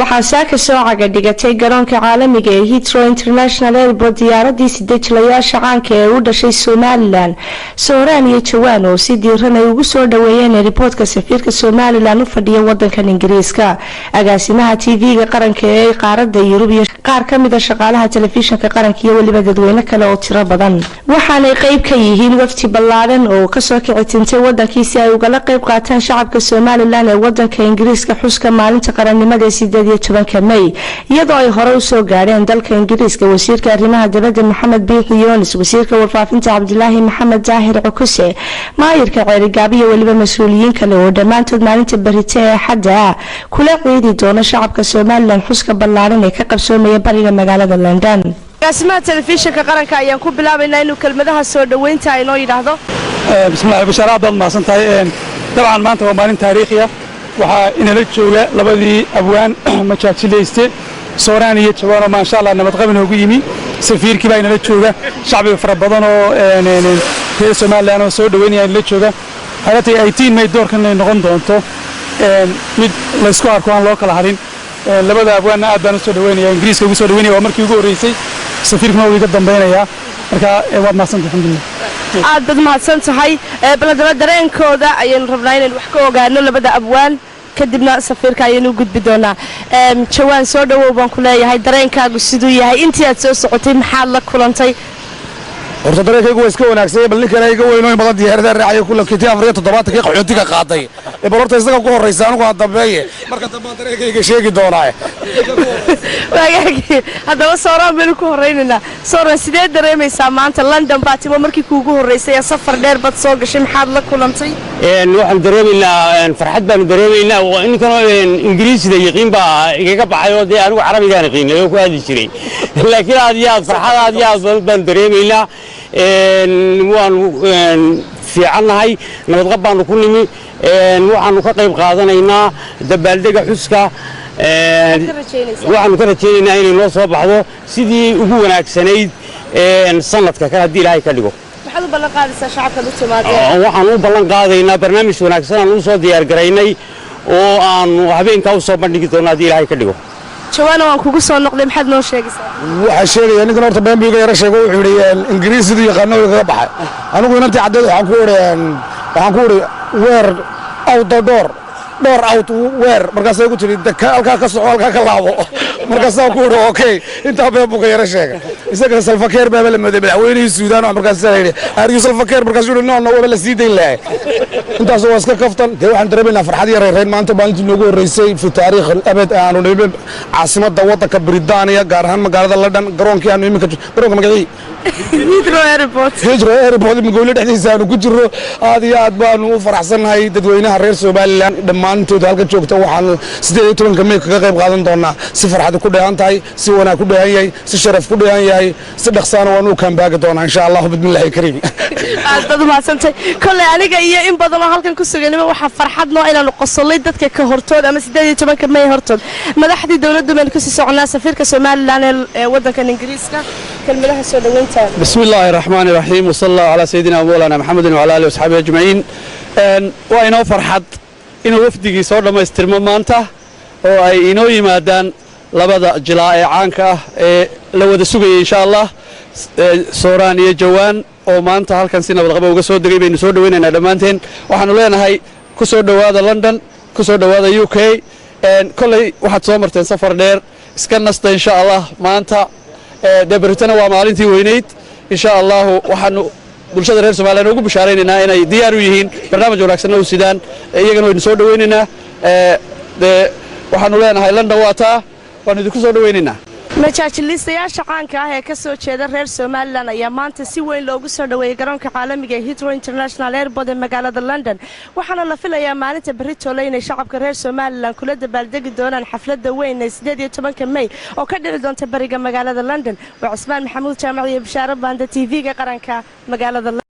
waxaa saaka soo caga dhigatay garoonka caalamiga ee Heathrow International Airport diyaaradii sideejilayaasha caanka ee u dhashay Somaliland Sooraan iyo Jawaan oo si diiran ay ugu soo dhaweeyeen riboodka safiirka Somaliland u fadhiya wadankan Ingiriiska agaasimaha TV-ga qaranka ee qaaradda Yurub iyo qaar ka mid ah shaqaalaha telefishinka qaranka iyo waliba dadweyne kale oo tiro badan waxaanay qayb ka yihiin wafti ballaaran oo ka soo kicitintay wadankiisa ay uga qayb qaataan shacabka Somaliland ee wadanka Ingiriiska xuska maalinta qarannimada 18 May iyadoo ay hore u soo gaareen dalka Ingiriiska wasiirka arrimaha dibadda Maxamed Biixi Yoonis wasiirka warfaafinta Cabdilaahi Maxamed Daahir Cukuse maayirka Ceerigaab iyo waliba mas'uuliyiin kale oo dhamaantood maalinta barita ee xadda kula ciidi doona shacabka Somaliland xuska ballaaran ee ka qabsoomaya bariga magaalada London agaasimaha telefishinka qaranka ayaan ku bilaabaynaa inuu kelmadaha soo dhaweynta ay noo yiraahdo bismillaah basharaad maasan tahay dabcan maanta waa maalin taariikhi ah waxaa inala jooga labadii abwaan majaajilayste Sooraan iyo Jawaan oo ma sha Allah nabad qabin ugu yimi safiirkii baa inala jooga shacbiga fara badan oo reer Somaliland oo soo dhaweynaya inala jooga halatay 18 May doorkan ay noqon doonto mid la isku arko aan loo kala harin labada abwaan aad baan u soo dhaweynaya Ingiriiska ugu soo dhaweynaya waa markii ugu horeysay safiirkuna wuu iga dambeynaya marka waa mahadsan alxamdulillah aad bad mahadsan tahay baladaba dareenkooda ayaan rabnaa inaan wax ka ogaano labada abwaan kadibna safiirka ayaan u gudbi doonaa Jawaan soo dhawow baan ku leeyahay dareenkaagu sidoo yahay intii aad soo socotay maxaad la kulantay horta dareenkaygu waa iska wanaagsan bal ninkan ay iga weynooyin badan diyaarada raacay ku lakitay 47 qaxootiga qaaday bal horta isaga ku horeysa anigu aan dambeeye marka dambe dareenkayga sheegi doonaa waagii hadaba Sooraan baan ku horeynaa Sooraan sidee dareemaysaa maanta London baatimo markii kuugu horeysay safar dheer bad soo gashay maxaad la kulantay waxaan dareemeynaa farxad baan dareemeynaa oo inkan Ingiriisiga yaqiin baa iga baxay oo anigu Carabiga yaqiin ku aadi jiray laakiin aad iyo aad farxad aad iyo aad baan dareemeynaa waan fiicanahay nabad qab baan ku nimi waxaanu ka qayb qaadanaynaa dabaaldega xuska waxaanu ka rajaynaynaa inay noo soo baxdo sidii ugu wanaagsanayd sanadka kale haddii Ilaahay ka dhigo waxaad u ballan qaadaysaa shacabka u timaadeen waxaan u ballan qaadaynaa barnaamij wanaagsan aan u soo diyaar gareynay oo aan habeenka u soo bandhigi doonaa haddii Ilaahay ka dhigo Jawaan waan kugu soo noqday maxaad noo sheegaysaa waxa sheegay ninkan horta bambiga yara sheegay wuxuu yiri Ingiriisiga yaqaano kaga baxay anigu inantii cadeed waxaan ku iri weer outdoor door out weer markaas ay ku tiri halka ka soo halka ka laabo markaas aan ku iri okay inta bambiga yara sheegay isaga salfakeer baa la madaxweynaha Suudaan markaas ay yiri ariyo salfakeer markaas uu no wala la sii deyn lahay intaas waa iska kaftan waxaan dareemeynaa farxad yar maanta maalintii noogu horeysay fi taariikh abad aanu nibin caasimada wadanka Britaniya gaar ahaan magaalada London garoonkii aanu iminka garoonka magacii Heathrow Airport magaalada dhexdiisa aanu ku jirro aad iyo aad baanu u faraxsanahay dadweynaha reer Somaliland dhamaantood halka joogta waxaan 18 May ka qayb qaadan doonaa si farxad ku dheehan tahay si wanaag ku dheehan yahay si sharaf ku dheehan yahay si dhaqsaan waanu kan baagi doonaa insha Allah bismillaahi kariim aad bad maasantay kale aniga iyo in badan oo halkan ku suganimo waxa farxad noo inaan qosolay dadka ka hortood ama 18 May hortood madaxdii dawladdu meel ku sii soconaa safiirka Somaliland ee wadanka Ingiriiska kelmadaha soo dhaweynta bismillaahir rahmaanir rahiim wa sallallahu ala sayidina mawlana Muhammadin wa ala alihi wa sahbihi ajma'in waa inoo farxad inuu wafdigii soo dhameystirmo maanta oo ay inoo yimaadaan labada jilaa ee caanka ah ee la wada sugayay insha Allah Sooraan iyo Jawaan oo maanta halkan si nabad qab uga soo degay baynu soo dhaweynaynaa dhamaanteen waxaanu leenahay ku soo dhawaada London ku soo dhawaada UK kulay waxaad soo marteen safar dheer iska nasta insha Allah maanta Britaniya waa maalintii weynayd insha Allah waxaanu bulshada reer Soomaaliyeed ugu bishaareynaa inay diyaar u yihiin barnaamij wanaagsan oo sidaan iyagana waynu soo dhaweynaynaa waxaanu leenahay London waata waan idinku soo dhaweynaynaa majaajilaystayaasha caanka ah ee ka soo jeeda reer Somaliland ayaa maanta si weyn loogu soo dhaweeyay garoonka caalamiga ee Heathrow International Airport ee magaalada London waxaana la filayaa maalinta berrito inay shacabka reer Somaliland kula dabaaldegi doonaan xafladda weyn ee 18 May oo ka dhici doonta bariga magaalada London waa Cusmaan Maxamuud Jaamac iyo Bishaaro Banda TV-ga qaranka magaalada